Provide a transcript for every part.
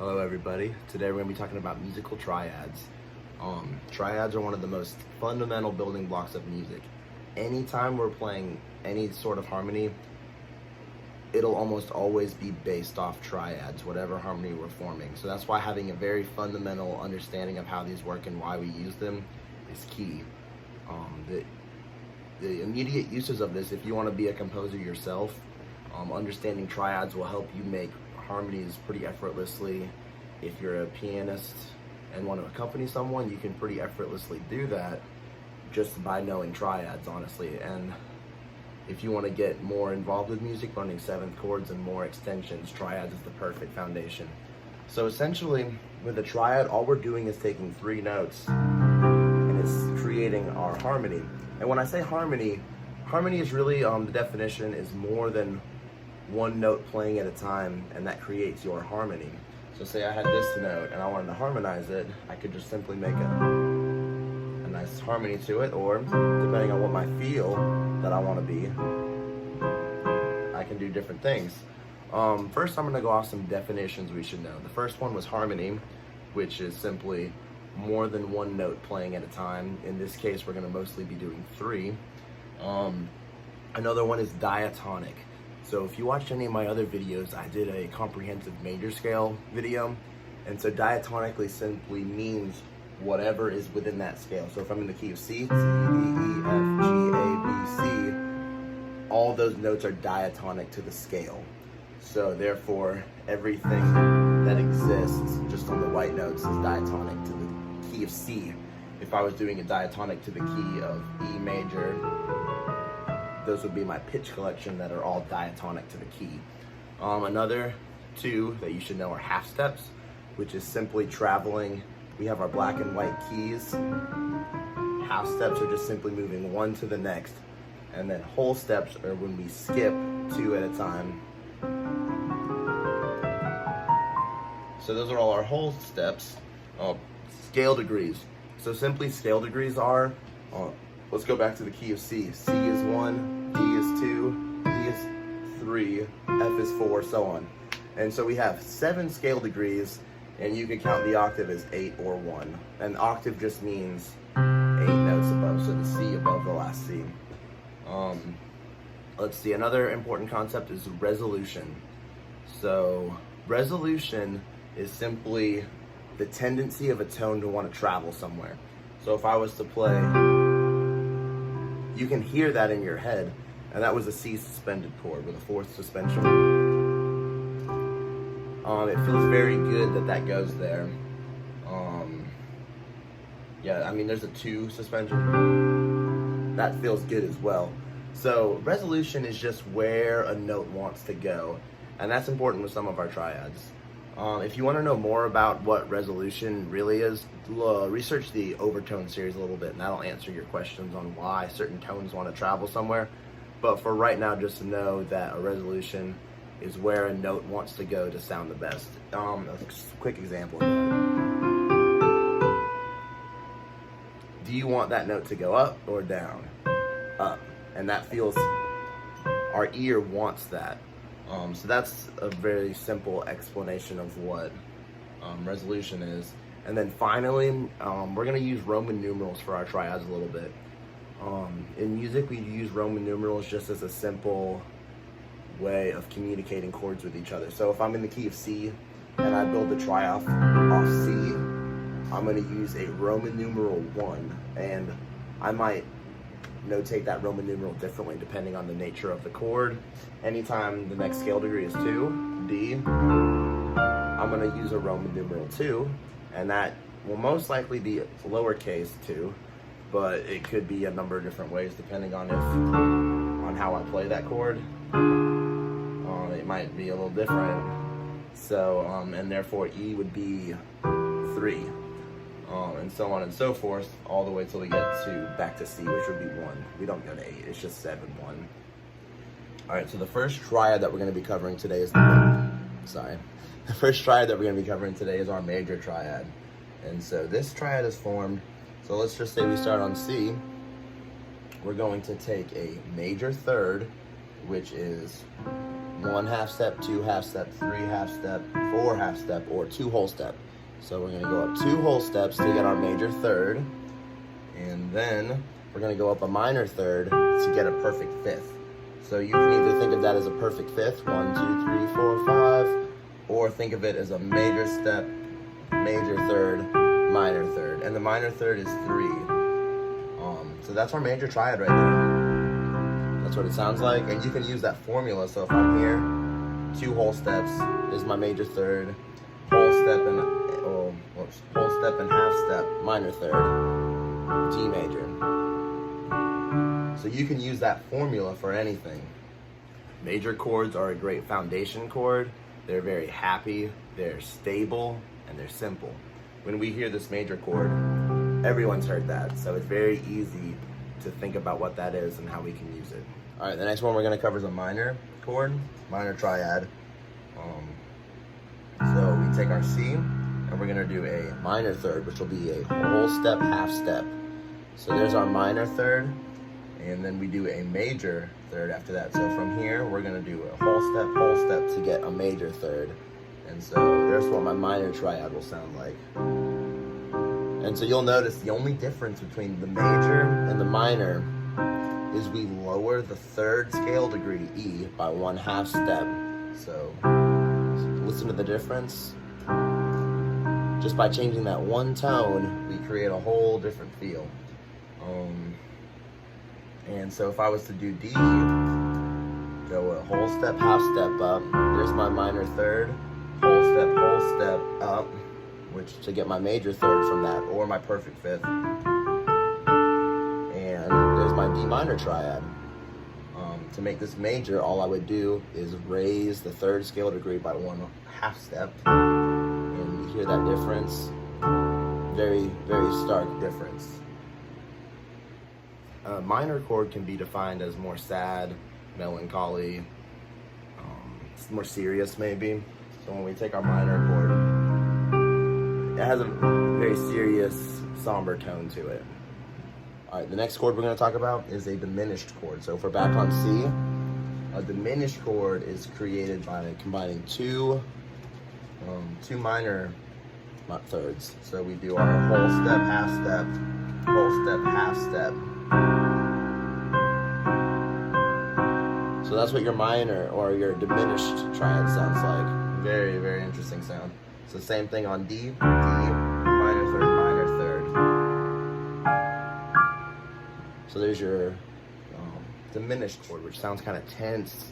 Hello everybody. Today we're going to be talking about musical triads. Triads are one of the most fundamental building blocks of music. Anytime we're playing any sort of harmony, it'll almost always be based off triads, whatever harmony we're forming. So that's why having a very fundamental understanding of how these work and why we use them is key. The immediate uses of this, if you want to be a composer yourself, understanding triads will help you make harmonies pretty effortlessly. If you're a pianist and want to accompany someone, you can pretty effortlessly do that just by knowing triads, honestly. And if you want to get more involved with music, learning seventh chords and more extensions, triads is the perfect foundation. So essentially, with a triad, all we're doing is taking three notes and it's creating our harmony. And when I say harmony is really, the definition is more than one note playing at a time, and that creates your harmony. So say I had this note and I wanted to harmonize it, I could just simply make a nice harmony to it, or depending on what my feel that I want to be, I can do different things. First I'm going to go off some definitions we should know. The first one was harmony, which is simply more than one note playing at a time. In this case we're going to mostly be doing three. Another one is diatonic. So if you watched any of my other videos, I did a comprehensive major scale video, and so diatonically simply means whatever is within that scale. So if I'm in the key of C, C, D, E, F, G, A, B, C, all those notes are diatonic to the scale. So therefore, everything that exists just on the white notes is diatonic to the key of C. If I was doing a diatonic to the key of E major, those would be my pitch collection that are all diatonic to the key. Another two that you should know are half steps, which is simply traveling. We have our black and white keys. Half steps are just simply moving one to the next. And then whole steps are when we skip two at a time. So those are all our whole steps. Scale degrees. So simply scale degrees are, let's go back to the key of C. C is 1, D is 2, E is 3, F is 4, so on. And so we have 7 scale degrees, and you can count the octave as 8 or 1. And octave just means 8 notes above, so the C above the last C. Let's see, another important concept is resolution. So resolution is simply the tendency of a tone to want to travel somewhere. So if I was to play, you can hear that in your head, and that was a C suspended chord with a 4th suspension. It feels very good that that goes there. Yeah, I mean there's a 2 suspension. That feels good as well. So resolution is just where a note wants to go, and that's important with some of our triads. If you want to know more about what resolution really is, research the overtone series a little bit, and that'll answer your questions on why certain tones want to travel somewhere. But for right now, just to know that a resolution is where a note wants to go to sound the best. A quick example of that. Do you want that note to go up or down? Up. And that feels, our ear wants that. So that's a very simple explanation of what resolution is. And then finally, we're going to use Roman numerals for our triads a little bit. In music, we use Roman numerals just as a simple way of communicating chords with each other. So if I'm in the key of C and I build the triad off C, I'm going to use a Roman numeral 1, and I might notate that Roman numeral differently depending on the nature of the chord. Anytime the next scale degree is 2, D, I'm going to use a Roman numeral 2, and that will most likely be lowercase 2, but it could be a number of different ways depending on how I play that chord. It might be a little different. So, and therefore E would be 3. And so on and so forth, all the way till we get back to C, which would be 1. We don't go to 8, it's just 7, 1. Alright, so the first triad that we're going to be covering today is the first triad that we're going to be covering today is our major triad. And so this triad is formed, so let's just say we start on C. We're going to take a major third, which is 1 half step, 2 half step, 3 half step, 4 half step, or 2 whole step. So we're gonna go up 2 whole steps to get our major third, and then we're gonna go up a minor third to get a perfect fifth. So you can either think of that as a perfect fifth, 1, 2, 3, 4, 5, or think of it as a major step, major third, minor third. And the minor third is 3. So that's our major triad right there. That's what it sounds like, and you can use that formula. So if I'm here, 2 whole steps is my major third, whole step and half step, minor third, G major. So you can use that formula for anything. Major chords are a great foundation chord. They're very happy, they're stable, and they're simple. When we hear this major chord, everyone's heard that, so it's very easy to think about what that is and how we can use it. All right, the next one we're gonna cover is a minor chord, minor triad. So we take our C, and we're gonna do a minor third, which will be a whole step, half step. So there's our minor third, and then we do a major third after that. So from here, we're gonna do a whole step to get a major third. And so there's what my minor triad will sound like. And so you'll notice the only difference between the major and the minor is we lower the third scale degree, E, by 1 half step. So listen to the difference. Just by changing that one tone, we create a whole different feel. And so if I was to do D, go a whole step, half step up, there's my minor third, whole step up, which to get my major third from that, or my perfect fifth. And there's my D minor triad. To make this major, all I would do is raise the third scale degree by 1 half step. And you hear that difference? Very, very stark difference. A minor chord can be defined as more sad, melancholy, more serious maybe. So when we take our minor chord, it has a very serious, somber tone to it. All right, the next chord we're going to talk about is a diminished chord. So if we're back on C, a diminished chord is created by combining two minor thirds. So we do our whole step, half step, whole step, half step. So that's what your minor or your diminished triad sounds like. Very, very interesting sound. So same thing on D, D, minor third, minor third. So there's your diminished chord, which sounds kind of tense,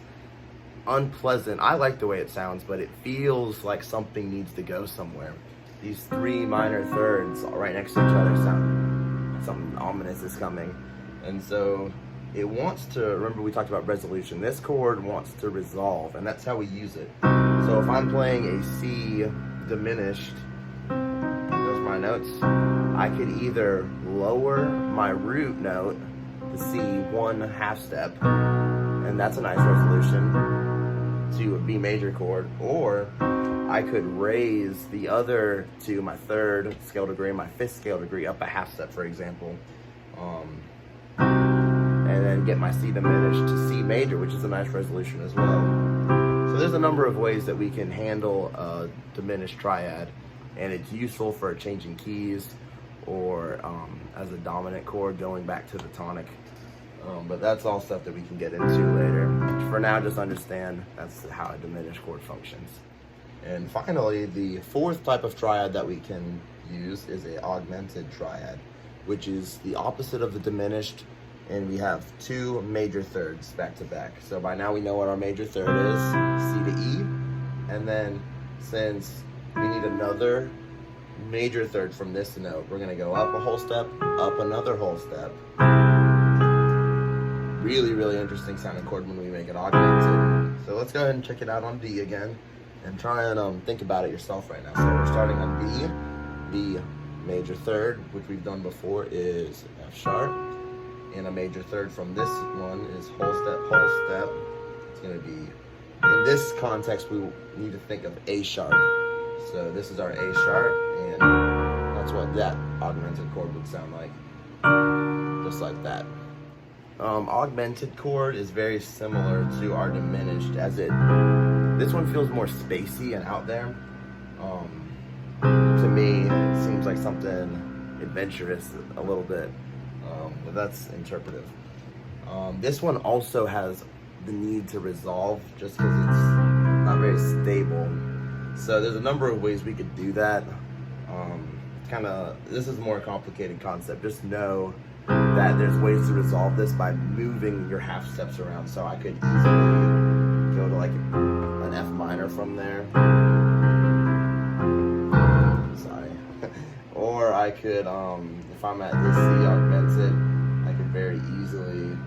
unpleasant. I like the way it sounds, but it feels like something needs to go somewhere. These 3 minor thirds right next to each other sound something ominous is coming. And so it wants to, remember we talked about resolution, this chord wants to resolve, and that's how we use it. So if I'm playing a C diminished, those are my notes, I could either lower my root note, the C, 1 half step, and that's a nice resolution to a B major chord, or I could raise the other 2, my 3rd scale degree and my 5th scale degree, up a half step, for example, and then get my C diminished to C major, which is a nice resolution as well. So there's a number of ways that we can handle a diminished triad, and it's useful for changing keys or as a dominant chord going back to the tonic. But that's all stuff that we can get into later. For now, just understand that's how a diminished chord functions. And finally, the 4th type of triad that we can use is an augmented triad, which is the opposite of the diminished, and we have 2 major thirds back to back. So by now we know what our major third is, C to E, and then since we need another major third from this note, we're gonna go up a whole step, up another whole step. Really, really interesting sounding chord when we make it augmented. So let's go ahead and check it out on D again, and try and think about it yourself right now. So we're starting on B, B major third, which we've done before, is F sharp, and a major third from this one is whole step, whole step. It's gonna be, in this context, we need to think of A sharp. So this is our A sharp, and that's what that augmented chord would sound like, just like that. Augmented chord is very similar to our diminished, as this one feels more spacey and out there. To me, it seems like something adventurous a little bit, but that's interpretive. This one also has the need to resolve just because it's not very stable. So there's a number of ways we could do that. This is a more complicated concept. Just know that there's ways to resolve this by moving your half steps around. So I could easily go to like an F minor from there. Sorry. Or I could, if I'm at this C augmented, I could very easily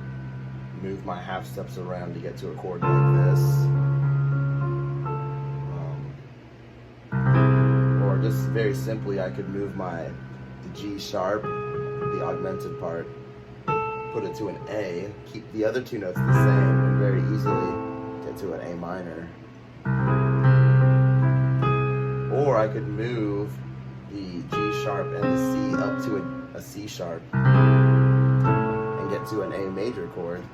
move my half steps around to get to a chord like this. Or just very simply, I could move the G sharp, the augmented part, put it to an A, keep the other two notes the same, and very easily get to an A minor. Or I could move the G sharp and the C up to a C sharp and get to an A major chord.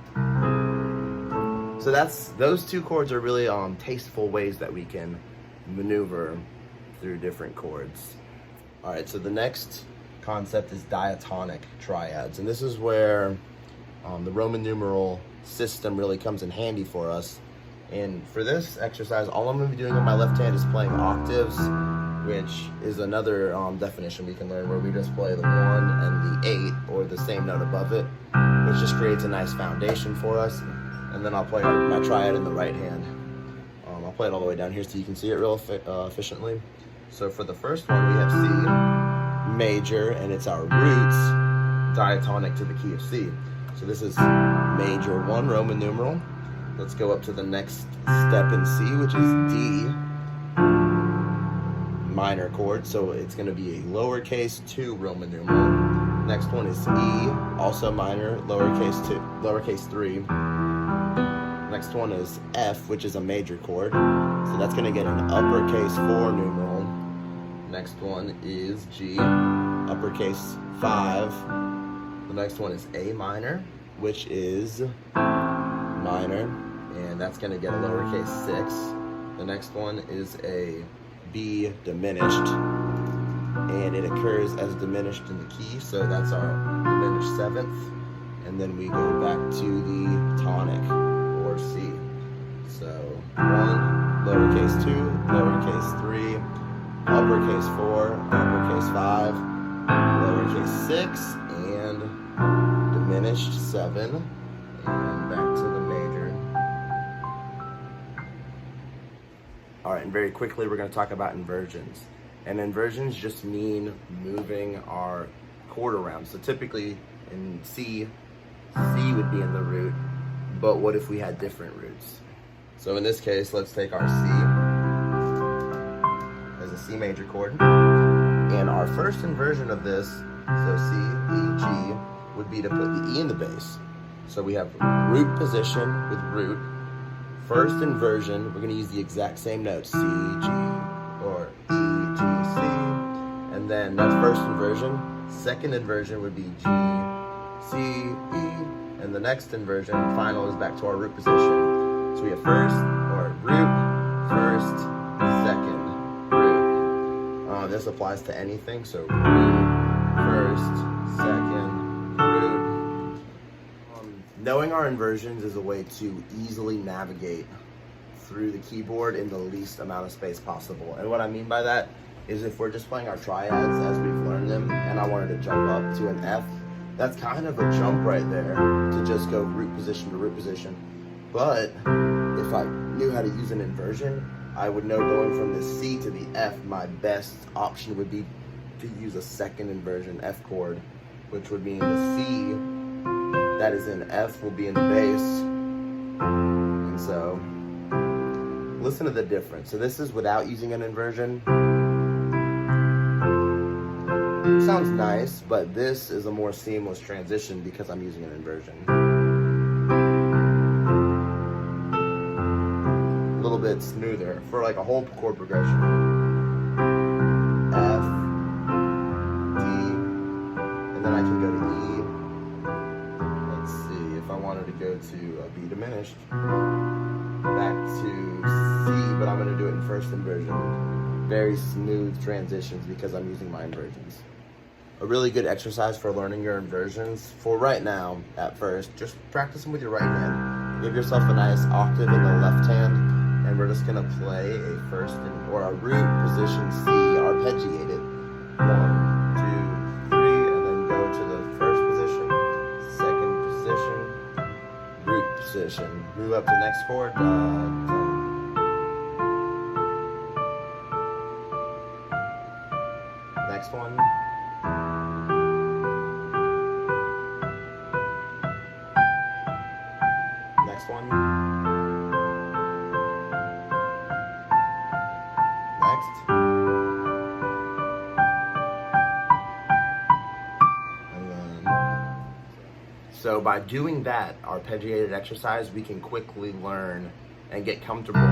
So those two chords are really tasteful ways that we can maneuver through different chords. All right, so the next concept is diatonic triads, and this is where the Roman numeral system really comes in handy for us. And for this exercise, all I'm going to be doing on my left hand is playing octaves, which is another definition we can learn, where we just play the 1 and the 8, or the same note above it, which just creates a nice foundation for us. And then I'll play my triad in the right hand. I'll play it all the way down here so you can see it real efficiently. So for the first one, we have C major, and it's our roots diatonic to the key of C. So this is major 1 Roman numeral. Let's go up to the next step in C, which is D minor chord. So it's going to be a lowercase 2 Roman numeral. Next one is E, also minor, lowercase 3. Next one is F, which is a major chord. So that's going to get an uppercase 4 numeral. Next one is G, uppercase 5. The next one is A minor, which is minor, and that's going to get a lowercase 6. The next one is a B diminished, and it occurs as diminished in the key, so that's our diminished 7th. And then we go back to the tonic, or C. So 1, lowercase 2, lowercase 3, uppercase 4, uppercase 5, lowercase 6, and diminished 7, and back to the major. All right, and very quickly we're going to talk about inversions. And inversions just mean moving our chord around. So typically in C would be in the root, but what if we had different roots? So in this case, let's take our C as a C major chord, and our first inversion of this, so C, E, G, would be to put the E in the bass. So we have root position with root. First inversion, we're going to use the exact same notes, C, G, or E, G, C. And then that's first inversion. Second inversion would be G, C, E. And the next inversion, final, is back to our root position. So we have first, or root, first, second, root. This applies to anything, so root, first, second, root. Knowing our inversions is a way to easily navigate through the keyboard in the least amount of space possible. And what I mean by that is, if we're just playing our triads as we've learned them, and I wanted to jump up to an F, that's kind of a jump right there to just go root position to root position. But if I knew how to use an inversion, I would know going from the C to the F, my best option would be to use a second inversion, F chord, which would mean the C that is in F will be in the bass. And so, listen to the difference. So this is without using an inversion. It sounds nice, but this is a more seamless transition because I'm using an inversion. A little bit smoother for like a whole chord progression. F, D, and then I can go to E. Let's see, if I to a B diminished, back to C, but I'm going to do it in first inversion. Very smooth transitions because I'm using my inversions. A really good exercise for learning your inversions, for right now, at first, just practice them with your right hand. Give yourself a nice octave in the left hand, and we're just going to play a first or a root position C, arpeggiated. 1, 2, 3, and then go to the first position, second position, root position. Move up to the next chord. Next one. Next one. Next. And then, so by doing that arpeggiated exercise, we can quickly learn and get comfortable,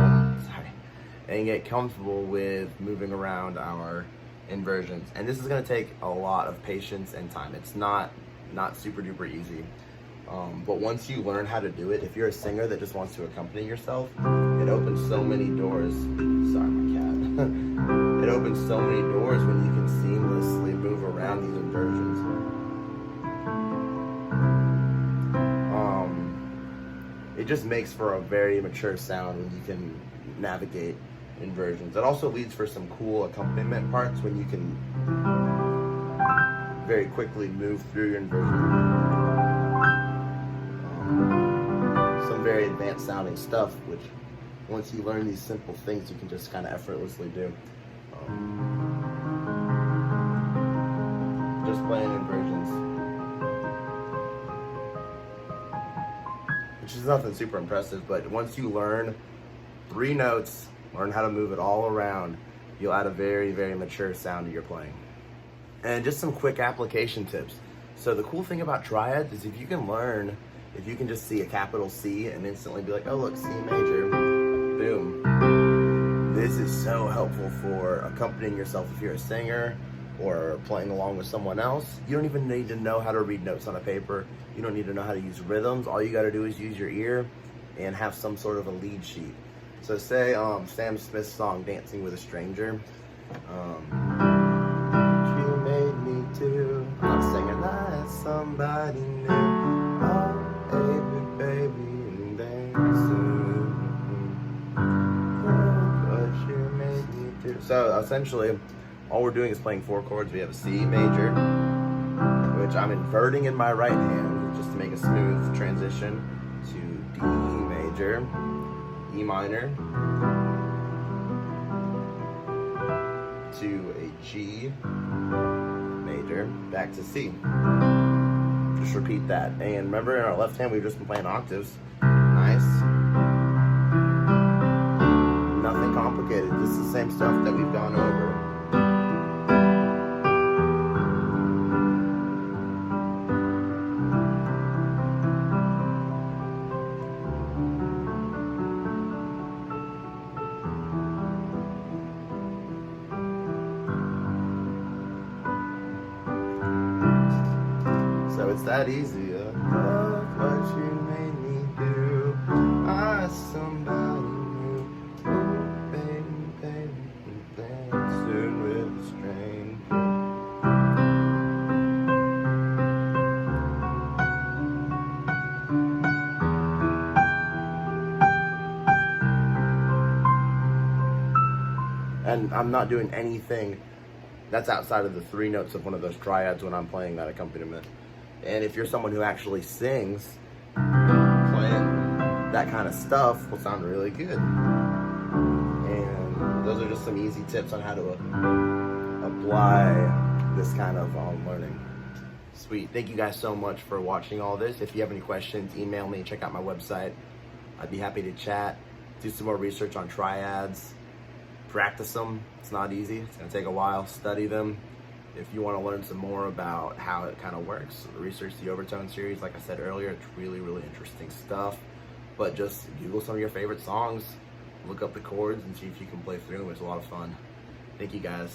with moving around our inversions. And this is going to take a lot of patience and time. It's not super duper easy. But once you learn how to do it, if you're a singer that just wants to accompany yourself, it opens so many doors. Sorry, my cat. It opens so many doors when you can seamlessly move around these inversions. It just makes for a very mature sound when you can navigate inversions. It also leads for some cool accompaniment parts when you can very quickly move through your inversion. Some very advanced sounding stuff, which once you learn these simple things, you can just kind of effortlessly do. Just playing inversions, which is nothing super impressive, but once you learn 3 notes, learn how to move it all around, you'll add a very, very mature sound to your playing. And just some quick application tips. So the cool thing about triads is if you can just see a capital C and instantly be like, oh look, C major, boom. This is so helpful for accompanying yourself if you're a singer or playing along with someone else. You don't even need to know how to read notes on a paper. You don't need to know how to use rhythms. All you gotta do is use your ear and have some sort of a lead sheet. So say Sam Smith's song, Dancing with a Stranger. You made me do, I'm singing like somebody new. Oh, baby, dancing. What you made me do. So essentially, all we're doing is playing 4 chords. We have a C major, which I'm inverting in my right hand just to make a smooth transition, to D major, E minor, to a G major, back to C. Just repeat that. And remember, in our left hand, we've just been playing octaves. Nice. Nothing complicated. This is the same stuff that we've gone over. So it's that easy. Love what you made me do. I somebody new. Ooh, baby, baby, dancing with a stranger. And I'm not doing anything that's outside of the 3 notes of one of those triads when I'm playing that accompaniment. And if you're someone who actually sings, playing that kind of stuff will sound really good. And those are just some easy tips on how to apply this kind of learning. Sweet. Thank you guys so much for watching all this. If you have any questions, email me, check out my website. I'd be happy to chat, do some more research on triads, practice them. It's not easy. It's going to take a while. Study them. If you want to learn some more about how it kind of works, research the Overtone series. Like I said earlier, it's really, really interesting stuff. But just Google some of your favorite songs, look up the chords, and see if you can play through them. It's a lot of fun. Thank you guys.